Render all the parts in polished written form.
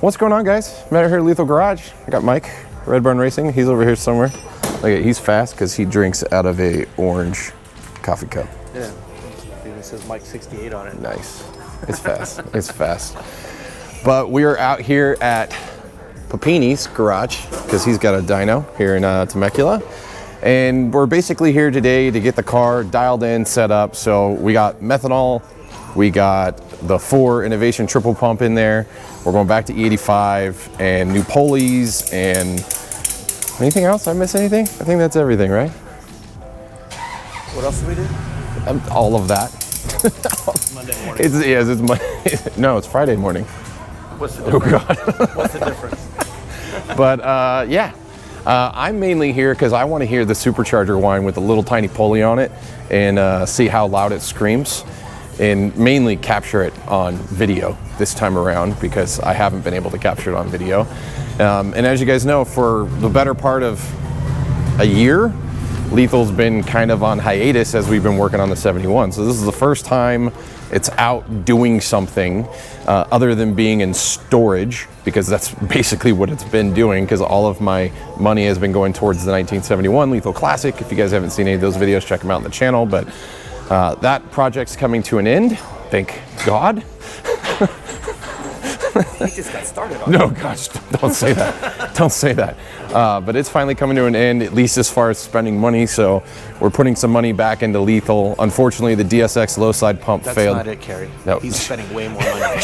What's going on, guys? Met here at Lethal Garage. I got Mike, Red Barn Racing. He's over here somewhere. Look at, he's fast because he drinks out of a orange coffee cup. Yeah, it even says Mike 68 on it. Nice. It's fast. It's fast. But we are out here at Papini's garage because he's got a dyno here in Temecula. And we're basically here today to get the car dialed in, set up. So we got methanol, we got the 4 Innovation triple pump in there. We're going back to E85 and new pulleys and anything else? I miss anything? I think that's everything, right? What else did we do? All of that. Monday morning. It's Monday. No, it's Friday morning. What's the difference? Oh God. What's the difference? But yeah, I'm mainly here because I want to hear the supercharger whine with a little tiny pulley on it and see how loud it screams, and mainly capture it on video this time around because I haven't been able to capture it on video. And as you guys know, for the better part of a year, Lethal's been kind of on hiatus as we've been working on the 71. So this is the first time it's out doing something other than being in storage, because that's basically what it's been doing, because all of my money has been going towards the 1971 Lethal Classic. If you guys haven't seen any of those videos, check them out on the channel. But that project's coming to an end, thank God. He just got started on No, gosh, don't say that. Don't say that. But it's finally coming to an end, at least as far as spending money. So we're putting some money back into Lethal. Unfortunately, the DSX low side pump failed. That's not it, Kerry. No. He's spending way more money.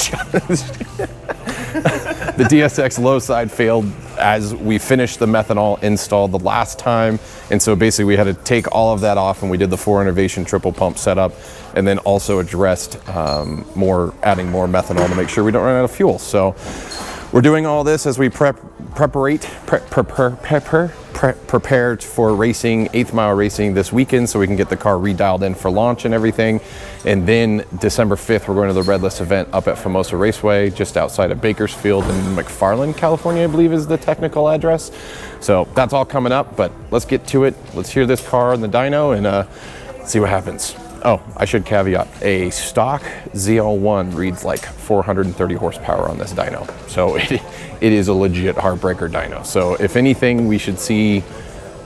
The DSX low side failed as we finished the methanol install the last time. And so basically we had to take all of that off, and we did the 4 Innovation triple pump setup, and then also addressed adding more methanol to make sure we don't run out of fuel. So we're doing all this as we prepare for racing, 8th Mile racing this weekend, so we can get the car redialed in for launch and everything. And then December 5th, we're going to the Red List event up at Famosa Raceway, just outside of Bakersfield in McFarland, California, I believe is the technical address. So that's all coming up, but let's get to it. Let's hear this car and the dyno and see what happens. Oh, I should caveat, a stock ZL1 reads like 430 horsepower on this dyno. So it is a legit heartbreaker dyno. So if anything, we should see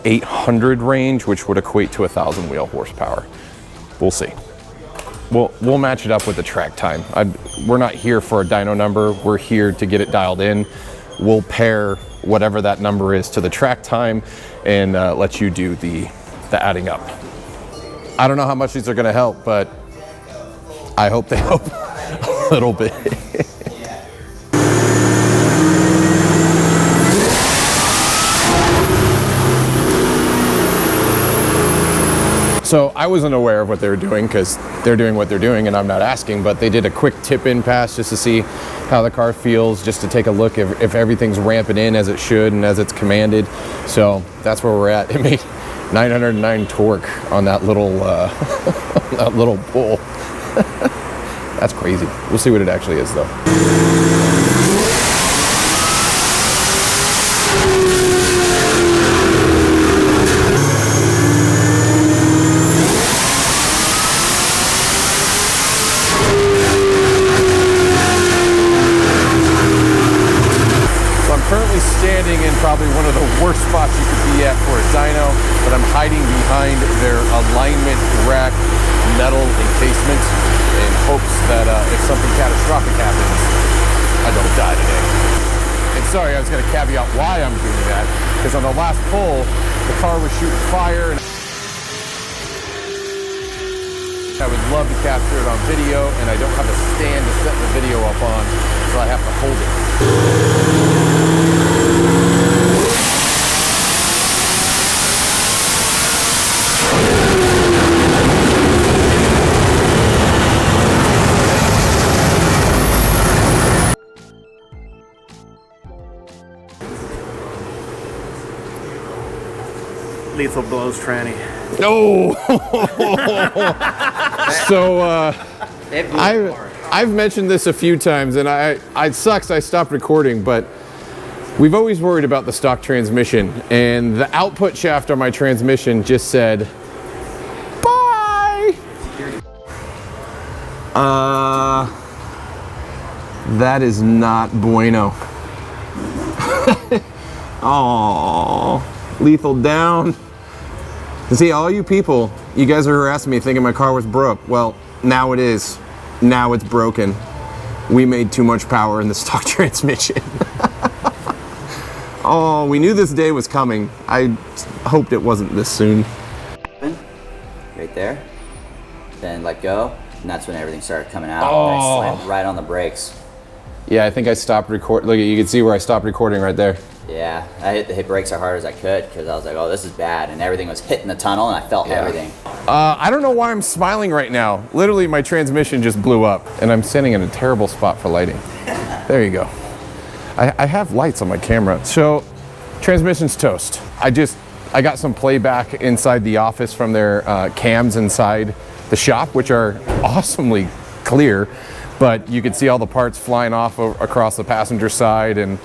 800 range, which would equate to 1,000 wheel horsepower. We'll see. We'll match it up with the track time. We're not here for a dyno number. We're here to get it dialed in. We'll pair whatever that number is to the track time and let you do the adding up. I don't know how much these are going to help, but I hope they help a little bit. So I wasn't aware of what they were doing because they're doing what they're doing and I'm not asking, but they did a quick tip-in pass just to see how the car feels, just to take a look if everything's ramping in as it should and as it's commanded. So that's where we're at. It made 909 torque on that little that little pull. That's crazy. We'll see what it actually is though. Currently standing in probably one of the worst spots you could be at for a dyno, but I'm hiding behind their alignment rack metal encasement in hopes that if something catastrophic happens, I don't die today. And sorry, I was going to caveat why I'm doing that, because on the last pull, the car was shooting fire, and I would love to capture it on video, and I don't have a stand to set the video up on, so I have to hold it. Lethal blows tranny. No. So I've mentioned this a few times, and it sucks I stopped recording, but we've always worried about the stock transmission, and the output shaft on my transmission just said, bye. That is not bueno. Oh, lethal down. See, all you people, you guys are harassing me thinking my car was broke. Well, now it is. Now it's broken. We made too much power in the stock transmission. Oh, we knew this day was coming. I hoped it wasn't this soon. Right there. Then let go, and that's when everything started coming out. Oh. And I slammed right on the brakes. Yeah, I think I stopped recording. Look, you can see where I stopped recording right there. Yeah, I hit brakes as hard as I could because I was like, oh, this is bad. And everything was hitting the tunnel, and I felt everything. I don't know why I'm smiling right now. Literally, my transmission just blew up, and I'm sitting in a terrible spot for lighting. There you go. I have lights on my camera. So, transmission's toast. I got some playback inside the office from their cams inside the shop, which are awesomely clear, but you could see all the parts flying off across the passenger side, and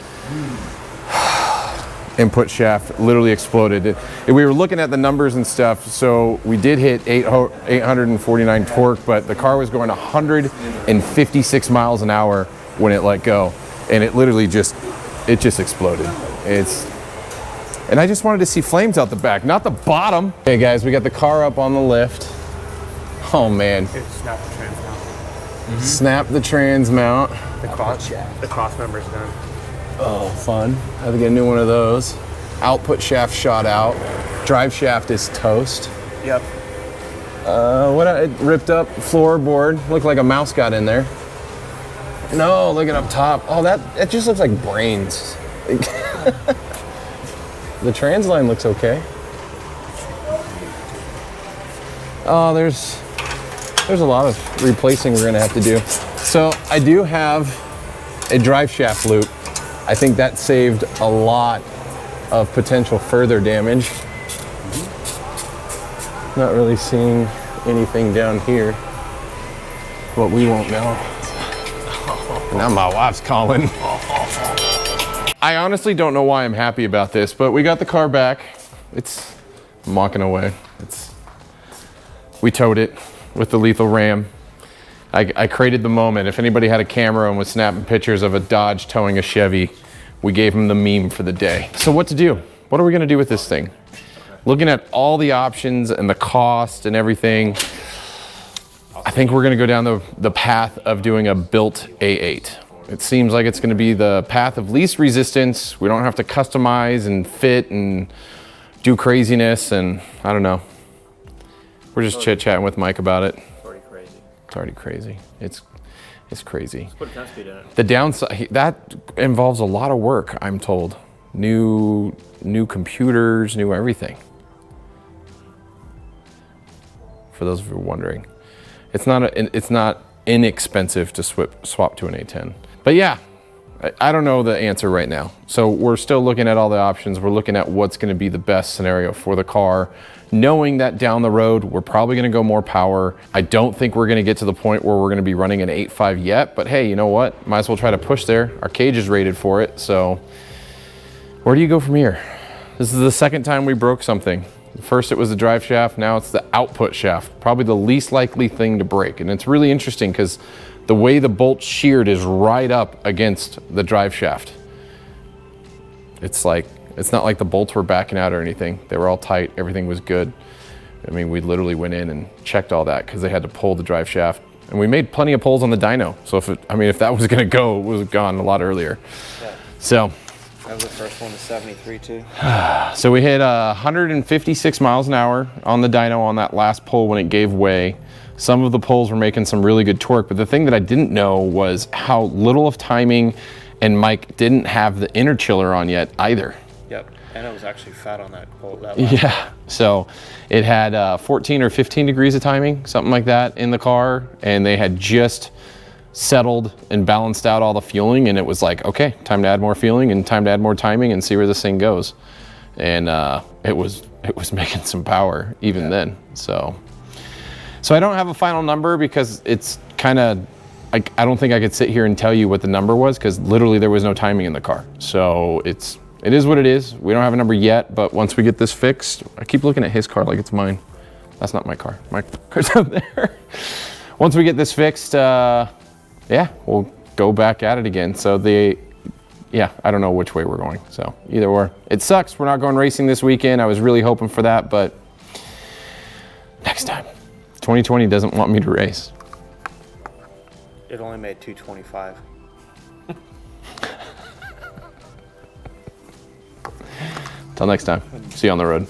input shaft literally exploded. We were looking at the numbers and stuff, so we did hit 849 torque, but the car was going 156 miles an hour when it let go, and it literally just exploded. And I just wanted to see flames out the back, not the bottom. Okay guys, we got the car up on the lift. Oh man. Snap the trans mount. Snap the trans mount. The cross member's done. Oh, fun. I have to get a new one of those. Output shaft shot out. Drive shaft is toast. Yep. It ripped up floorboard. Looked like a mouse got in there. No, look at up top. Oh, it just looks like brains. The trans line looks okay. Oh, there's a lot of replacing we're gonna have to do. So I do have a drive shaft loop. I think that saved a lot of potential further damage. Not really seeing anything down here, but we won't know. Now my wife's calling. I honestly don't know why I'm happy about this, but we got the car back. I'm walking away. We towed it with the lethal ram. I created the moment. If anybody had a camera and was snapping pictures of a Dodge towing a Chevy, we gave them the meme for the day. So what to do? What are we gonna do with this thing? Looking at all the options and the cost and everything, I think we're gonna go down the path of doing a built A8. It seems like it's gonna be the path of least resistance. We don't have to customize and fit and do craziness, and I don't know. We're just chit-chatting with Mike about it. It's already crazy. It's already crazy. It's crazy. Let's put a 10-speed in it. The downside, that involves a lot of work, I'm told. New computers, new everything. For those of you wondering. It's not inexpensive to swap to an A10. But yeah, I don't know the answer right now. So we're still looking at all the options. We're looking at what's gonna be the best scenario for the car, knowing that down the road, we're probably gonna go more power. I don't think we're gonna get to the point where we're gonna be running an 8.5 yet, but hey, you know what? Might as well try to push there. Our cage is rated for it, so where do you go from here? This is the second time we broke something. First it was the drive shaft, now it's the output shaft. Probably the least likely thing to break. And it's really interesting because the way the bolt sheared is right up against the drive shaft. It's not like the bolts were backing out or anything. They were all tight, everything was good. I mean, we literally went in and checked all that because they had to pull the drive shaft. And we made plenty of pulls on the dyno. So if that was gonna go, it was gone a lot earlier. Yeah. So. That was the first one to 73 too. So we hit 156 miles an hour on the dyno on that last pull when it gave way. Some of the pulls were making some really good torque, but the thing that I didn't know was how little of timing, and Mike didn't have the inner chiller on yet either. Yep, and it was actually fat on that bolt. Yeah, so it had 14 or 15 degrees of timing, something like that in the car, and they had just settled and balanced out all the fueling, and it was like, okay, time to add more fueling and time to add more timing and see where this thing goes. And it was making some power even then. So I don't have a final number because it's kind of, I don't think I could sit here and tell you what the number was because literally there was no timing in the car. So it is what it is. We don't have a number yet, but once we get this fixed, I keep looking at his car like it's mine. That's not my car. My car's up there. Once we get this fixed, yeah, we'll go back at it again. So yeah, I don't know which way we're going. So either or. It sucks. We're not going racing this weekend. I was really hoping for that, but next time. 2020 doesn't want me to race. It only made 225. Till next time. See you on the road.